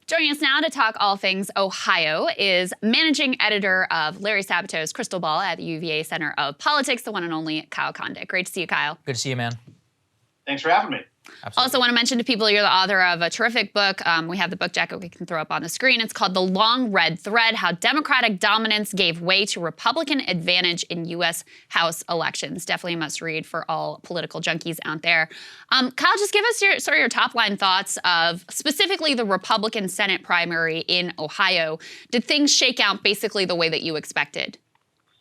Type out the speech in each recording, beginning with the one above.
Joining us now to talk all things Ohio is managing editor of Larry Sabato's Crystal Ball at the UVA Center of Politics, the one and only Kyle Kondik. Great to see you, Kyle. Good to see you, man. Thanks for having me. Absolutely. Also want to mention to people you're the author of a terrific book. We have the book jacket we can throw up on the screen. It's called The Long Red Thread, How Democratic Dominance Gave Way to Republican Advantage in U.S. House Elections. Definitely a must read for all political junkies out there. Kyle, just give us your top line thoughts of specifically the Republican Senate primary in Ohio. Did things shake out basically the way that you expected?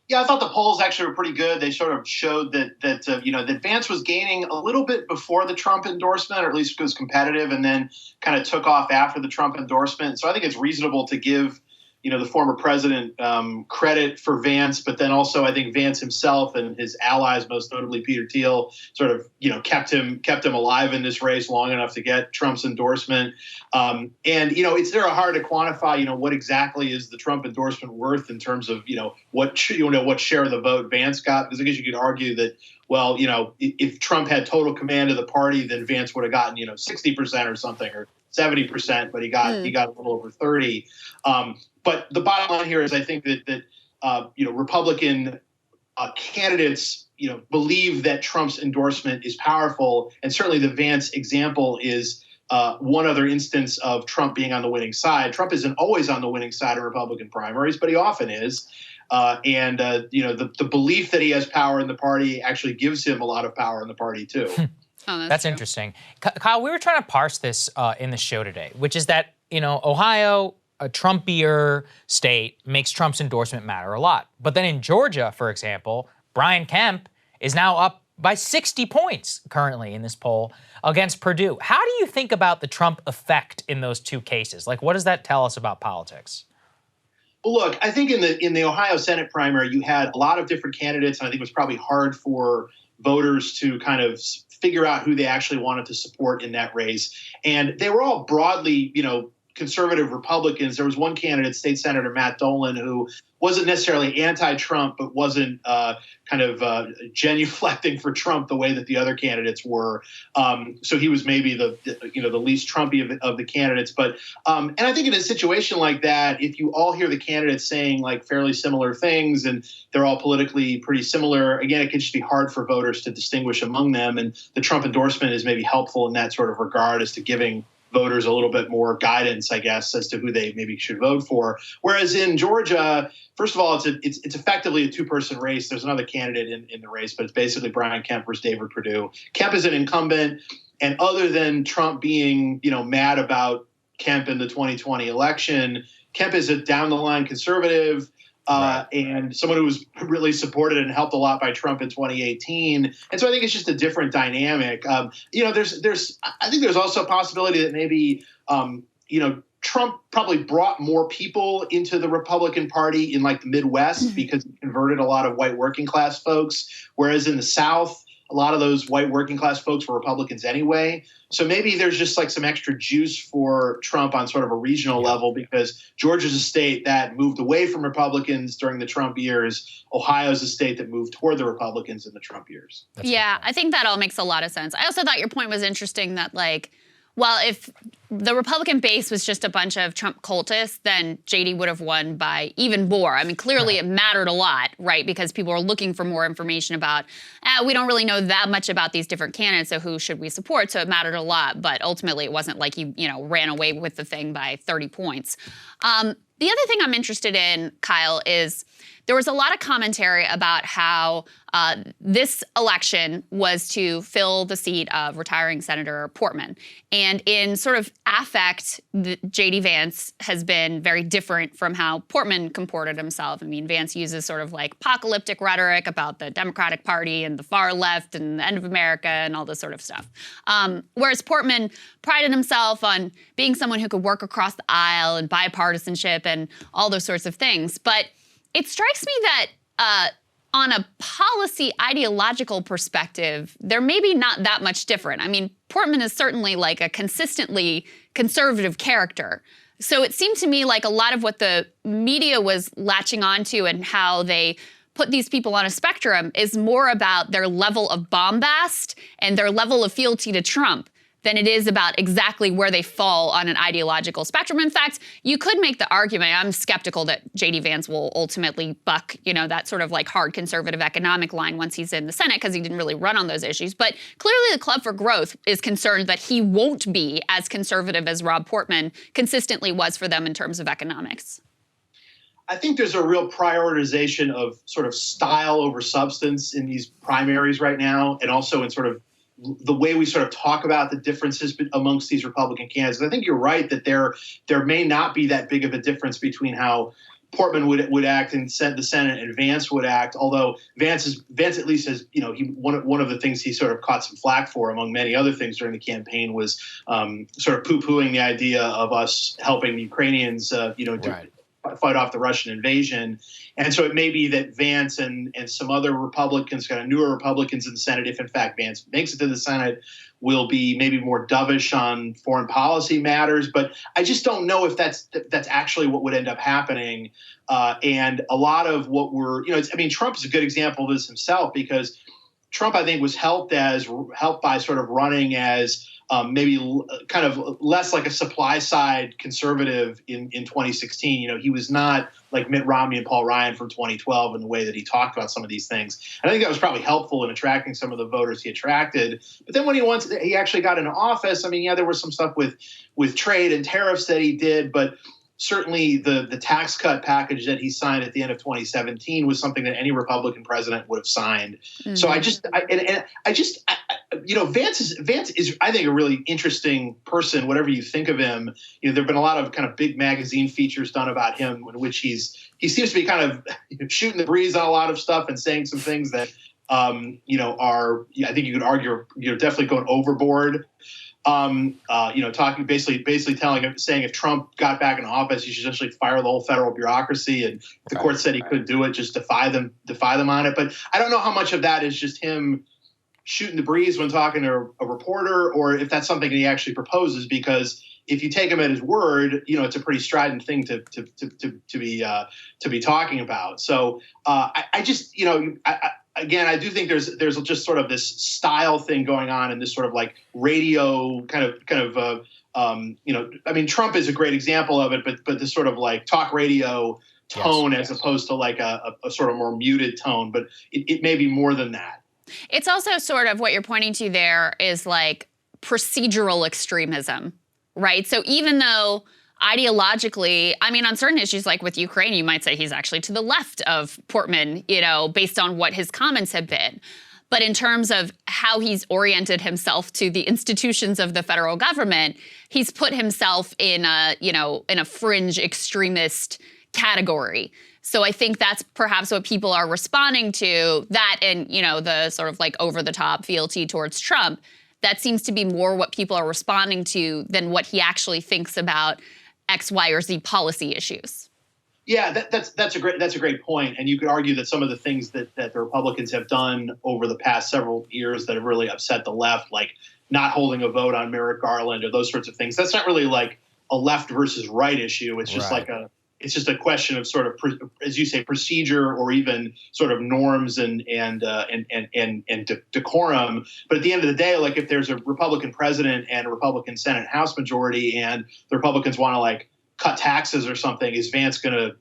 Yeah, I thought the polls actually were pretty good. They sort of showed that Vance was gaining a little bit before the Trump endorsement, or at least was competitive, and then kind of took off after the Trump endorsement. So I think it's reasonable to give, the former president credit for Vance, but then also I think Vance himself and his allies, most notably Peter Thiel, sort of kept him alive in this race long enough to get Trump's endorsement. It's very hard to quantify what exactly is the Trump endorsement worth in terms of what share of the vote Vance got, because I guess you could argue that, well, if Trump had total command of the party, then Vance would have gotten 60% or something, or 70%, but he got a little over 30. But the bottom line here is I think that Republican candidates believe that Trump's endorsement is powerful, and certainly the Vance example is one other instance of Trump being on the winning side. Trump isn't always on the winning side of Republican primaries, but he often is. The belief that he has power in the party actually gives him a lot of power in the party too. Oh, that's interesting. Kyle, we were trying to parse this in the show today, which is that, Ohio, a Trumpier state, makes Trump's endorsement matter a lot. But then in Georgia, for example, Brian Kemp is now up by 60 points currently in this poll against Purdue. How do you think about the Trump effect in those two cases? Like, what does that tell us about politics? Well, look, I think in the Ohio Senate primary, you had a lot of different candidates, and I think it was probably hard for voters to kind of figure out who they actually wanted to support in that race. And they were all broadly, conservative Republicans. There was one candidate, State Senator Matt Dolan, who wasn't necessarily anti-Trump, but wasn't genuflecting for Trump the way that the other candidates were. So he was maybe the least Trumpy of the candidates. But and I think in a situation like that, if you all hear the candidates saying like fairly similar things and they're all politically pretty similar, again, it can just be hard for voters to distinguish among them. And the Trump endorsement is maybe helpful in that sort of regard as to giving voters a little bit more guidance, I guess, as to who they maybe should vote for. Whereas in Georgia, first of all, it's effectively a two-person race. There's another candidate in the race, but it's basically Brian Kemp versus David Perdue. Kemp is an incumbent, and other than Trump being, mad about Kemp in the 2020 election, Kemp is a down-the-line conservative. And someone who was really supported and helped a lot by Trump in 2018. And so I think it's just a different dynamic. I think there's also a possibility that maybe, Trump probably brought more people into the Republican Party in like the Midwest because he converted a lot of white working class folks, whereas in the South, a lot of those white working class folks were Republicans anyway. So maybe there's just like some extra juice for Trump on sort of a regional level, because Georgia's a state that moved away from Republicans during the Trump years. Ohio's a state that moved toward the Republicans in the Trump years. Yeah, I think that all makes a lot of sense. I also thought your point was interesting that well, if the Republican base was just a bunch of Trump cultists, then JD would have won by even more. I mean, clearly it mattered a lot, right? Because people were looking for more information about, we don't really know that much about these different candidates, so who should we support? So it mattered a lot, but ultimately it wasn't like he, ran away with the thing by 30 points. The other thing I'm interested in, Kyle, is there was a lot of commentary about how this election was to fill the seat of retiring Senator Portman. And in sort of affect, JD Vance has been very different from how Portman comported himself. I mean, Vance uses sort of like apocalyptic rhetoric about the Democratic Party and the far left and the end of America and all this sort of stuff. Whereas Portman prided himself on being someone who could work across the aisle and bipartisanship and all those sorts of things. But it strikes me that on a policy ideological perspective, they're maybe not that much different. I mean, Portman is certainly like a consistently conservative character. So it seemed to me like a lot of what the media was latching onto and how they put these people on a spectrum is more about their level of bombast and their level of fealty to Trump than it is about exactly where they fall on an ideological spectrum. In fact, you could make the argument, I'm skeptical that JD Vance will ultimately buck, that sort of like hard conservative economic line once he's in the Senate, because he didn't really run on those issues. But clearly the Club for Growth is concerned that he won't be as conservative as Rob Portman consistently was for them in terms of economics. I think there's a real prioritization of sort of style over substance in these primaries right now, and also in sort of the way we sort of talk about the differences amongst these Republican candidates. I think you're right that there may not be that big of a difference between how Portman would act in the Senate and Vance would act, although Vance at least has, one of the things he sort of caught some flack for, among many other things during the campaign, was sort of poo-pooing the idea of us helping the Ukrainians, Right. fight off the Russian invasion. And so it may be that Vance and some other Republicans, kind of newer Republicans in the Senate, if in fact Vance makes it to the Senate, will be maybe more dovish on foreign policy matters. But I just don't know if that's actually what would end up happening. And a lot of what Trump is a good example of this himself, because Trump, I think, was helped by sort of running as maybe kind of less like a supply side conservative in 2016. He was not like Mitt Romney and Paul Ryan from 2012 in the way that he talked about some of these things. And I think that was probably helpful in attracting some of the voters he attracted. But then when he actually got into office, there was some stuff with trade and tariffs that he did, but certainly the tax cut package that he signed at the end of 2017 was something that any Republican president would have signed. Mm-hmm. So Vance is, I think, a really interesting person, whatever you think of him. There've been a lot of kind of big magazine features done about him in which he seems to be kind of shooting the breeze on a lot of stuff and saying some things that, are, I think you could argue, definitely going overboard. Talking basically saying if Trump got back in office, he should essentially fire the whole federal bureaucracy. And if the court said he could do it, just defy them on it. But I don't know how much of that is just him shooting the breeze when talking to a reporter, or if that's something that he actually proposes, because if you take him at his word, it's a pretty strident thing to be talking about. So again, I do think there's just sort of this style thing going on in this sort of like radio Trump is a great example of it, but this sort of like talk radio tone as opposed to like a sort of more muted tone, but it may be more than that. It's also sort of what you're pointing to there is like procedural extremism, right? So even though ideologically, on certain issues like with Ukraine, you might say he's actually to the left of Portman, based on what his comments have been. But in terms of how he's oriented himself to the institutions of the federal government, he's put himself in a fringe extremist category. So I think that's perhaps what people are responding to, that and, the sort of like over-the-top fealty towards Trump. That seems to be more what people are responding to than what he actually thinks about X, Y, or Z policy issues. Yeah, that's a great point. And you could argue that some of the things that the Republicans have done over the past several years that have really upset the left, like not holding a vote on Merrick Garland or those sorts of things, that's not really like a left versus right issue. It's just it's just a question of sort of, as you say, procedure, or even sort of norms and decorum. But at the end of the day, like if there's a Republican president and a Republican Senate House majority, and the Republicans want to like cut taxes or something, is Vance going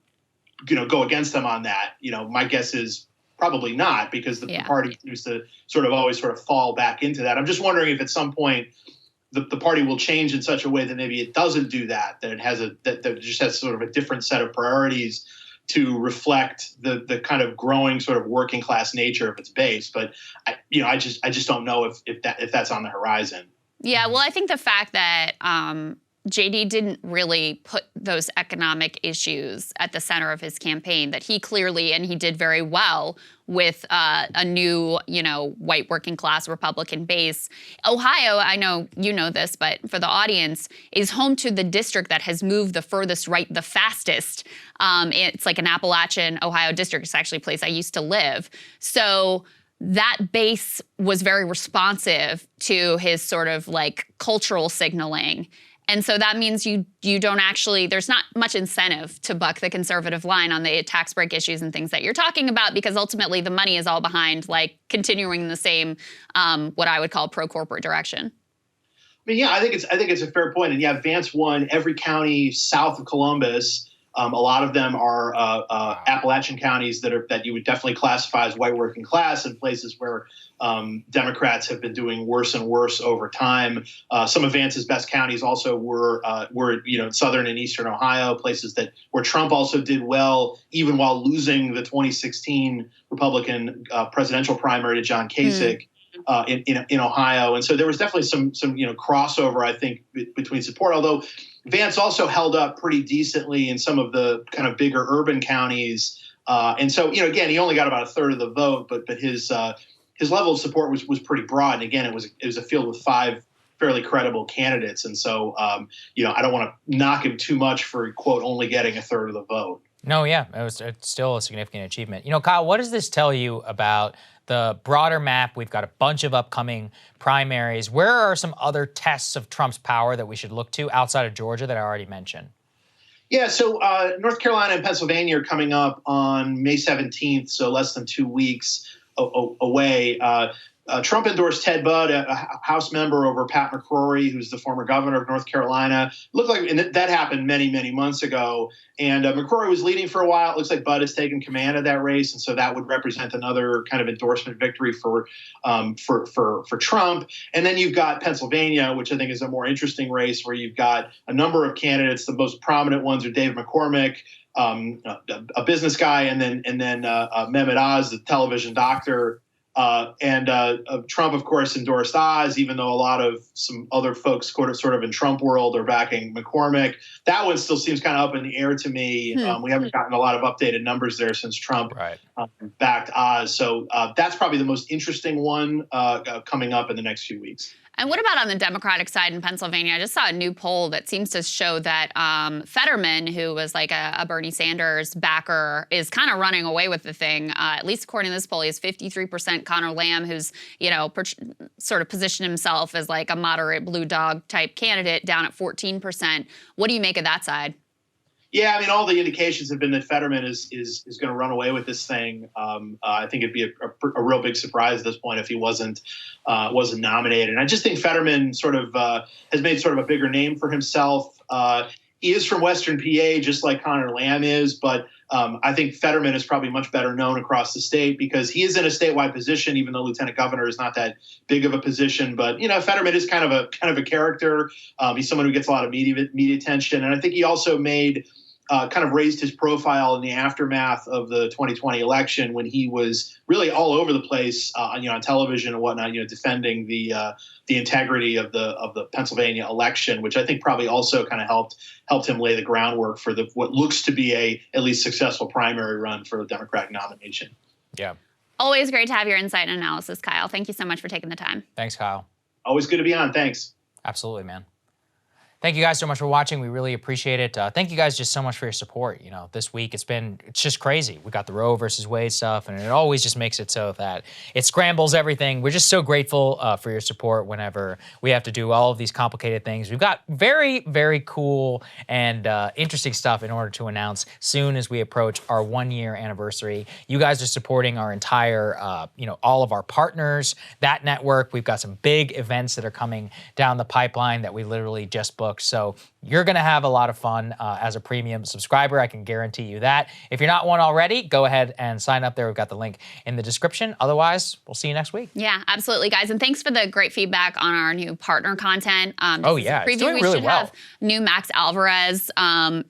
to go against them on that? My guess is probably not, because the party seems to sort of always sort of fall back into that. I'm just wondering if at some point the party will change in such a way that maybe it doesn't do that, that it has that it just has sort of a different set of priorities to reflect the kind of growing sort of working class nature of its base. But I just don't know if that's on the horizon. Yeah, well, I think the fact that JD didn't really put those economic issues at the center of his campaign, that he clearly, and he did very well with a new, white working class Republican base. Ohio, I know you know this, but for the audience, is home to the district that has moved the furthest right the fastest. It's like an Appalachian Ohio district. It's actually a place I used to live. So that base was very responsive to his sort of like cultural signaling. And so that means you don't actually, there's not much incentive to buck the conservative line on the tax break issues and things that you're talking about, because ultimately the money is all behind like continuing the same, what I would call pro-corporate direction. mean, yeah, I think it's a fair point. And yeah, Vance won every county south of Columbus. A lot of them are Appalachian counties that you would definitely classify as white working class, and places where Democrats have been doing worse and worse over time. Some of Vance's best counties also were southern and eastern Ohio, places where Trump also did well, even while losing the 2016 Republican presidential primary to John Kasich. In Ohio. And so there was definitely some crossover, I think, between support, although Vance also held up pretty decently in some of the kind of bigger urban counties. And so, again, he only got about a third of the vote, but his level of support was pretty broad. And again, it was a field with 5 fairly credible candidates. And so, I don't want to knock him too much for, quote, only getting a third of the vote. No, yeah, it's still a significant achievement. Kyle, what does this tell you about the broader map? We've got a bunch of upcoming primaries. Where are some other tests of Trump's power that we should look to outside of Georgia that I already mentioned? Yeah, so North Carolina and Pennsylvania are coming up on May 17th, so less than 2 weeks away. Trump endorsed Ted Budd, a House member, over Pat McCrory, who's the former governor of North Carolina. Looked like that happened many, many months ago. And McCrory was leading for a while. It looks like Budd has taken command of that race, and so that would represent another kind of endorsement victory for Trump. And then you've got Pennsylvania, which I think is a more interesting race, where you've got a number of candidates. The most prominent ones are David McCormick, a business guy, and then Mehmet Oz, the television doctor. Trump, of course, endorsed Oz, even though a lot of some other folks sort of in Trump world are backing McCormick. That one still seems kind of up in the air to me. We haven't gotten a lot of updated numbers there since Trump backed Oz. So that's probably the most interesting one coming up in the next few weeks. And what about on the Democratic side in Pennsylvania? I just saw a new poll that seems to show that Fetterman, who was like a Bernie Sanders backer, is kind of running away with the thing. At least according to this poll, he has 53%. Connor Lamb, who's sort of positioned himself as like a moderate blue dog type candidate, down at 14%. What do you make of that side? Yeah, I mean, all the indications have been that Fetterman is going to run away with this thing. I think it'd be a real big surprise at this point if he wasn't nominated. And I just think Fetterman sort of has made sort of a bigger name for himself. He is from Western PA, just like Connor Lamb is, but I think Fetterman is probably much better known across the state because he is in a statewide position, even though lieutenant governor is not that big of a position. But Fetterman is kind of a character. He's someone who gets a lot of media attention, and I think he also kind of raised his profile in the aftermath of the 2020 election, when he was really all over the place, on television and whatnot, defending the integrity of the Pennsylvania election, which I think probably also kind of helped him lay the groundwork for what looks to be a at least successful primary run for the Democratic nomination. Yeah. Always great to have your insight and analysis, Kyle. Thank you so much for taking the time. Thanks, Kyle. Always good to be on. Thanks. Absolutely, man. Thank you guys so much for watching. We really appreciate it. Thank you guys just so much for your support. This week it's just crazy. We got the Roe versus Wade stuff, and it always just makes it so that it scrambles everything. We're just so grateful for your support whenever we have to do all of these complicated things. We've got very, very cool and interesting stuff in order to announce soon as we approach our 1-year anniversary. You guys are supporting our entire, all of our partners, that network. We've got some big events that are coming down the pipeline that we literally just booked. So you're going to have a lot of fun as a premium subscriber. I can guarantee you that. If you're not one already, go ahead and sign up there. We've got the link in the description. Otherwise, we'll see you next week. Yeah, absolutely, guys. And thanks for the great feedback on our new partner content. Oh, yeah. It's doing really well. Have new Max Alvarez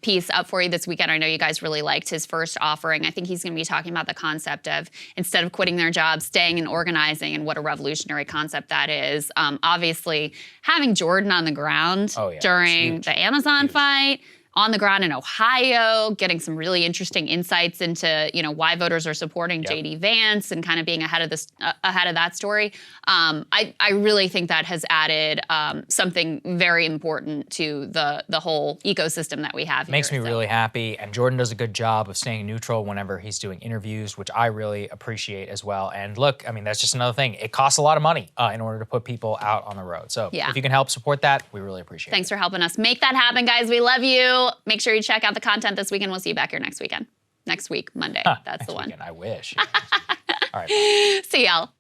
piece up for you this weekend. I know you guys really liked his first offering. I think he's going to be talking about the concept of, instead of quitting their job, staying and organizing, and what a revolutionary concept that is. Obviously, having Jordan on the ground during the Amazon fight, on the ground in Ohio, getting some really interesting insights into, why voters are supporting JD Vance and kind of being ahead of that story. I really think that has added something very important to the whole ecosystem that we have here. Makes me really happy, and Jordan does a good job of staying neutral whenever he's doing interviews, which I really appreciate as well. And look, I mean, that's just another thing. It costs a lot of money in order to put people out on the road. So if you can help support that, we really appreciate it. Thanks for helping us make that happen, guys. We love you. Make sure you check out the content this weekend. We'll see you back here next week, Monday. That's the one. Weekend, I wish. All right. See y'all.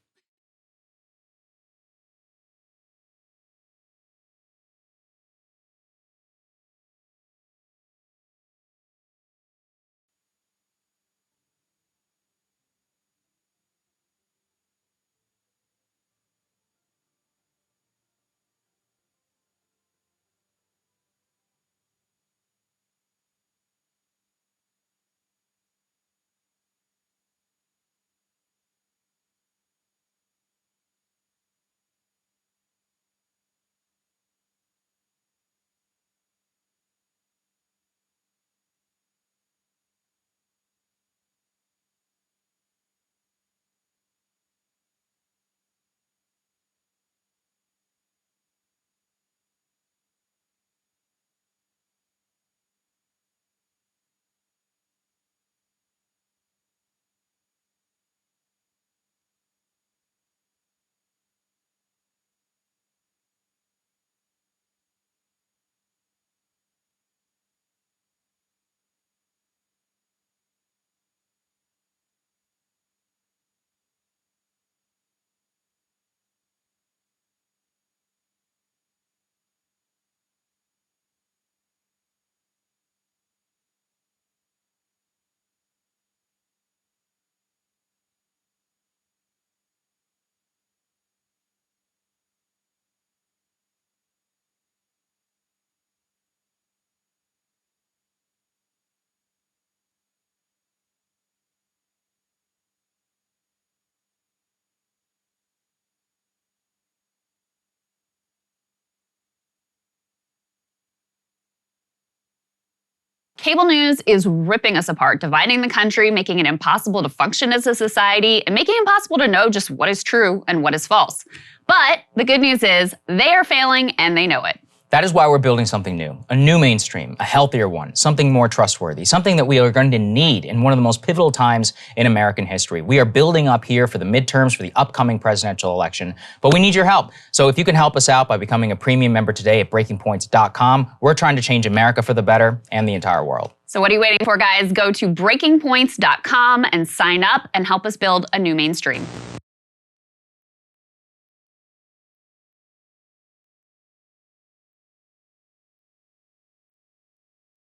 Cable news is ripping us apart, dividing the country, making it impossible to function as a society, and making it impossible to know just what is true and what is false. But the good news is they are failing and they know it. That is why we're building something new, a new mainstream, a healthier one, something more trustworthy, something that we are going to need in one of the most pivotal times in American history. We are building up here for the midterms, for the upcoming presidential election, but we need your help. So if you can help us out by becoming a premium member today at breakingpoints.com, we're trying to change America for the better and the entire world. So what are you waiting for, guys? Go to breakingpoints.com and sign up and help us build a new mainstream.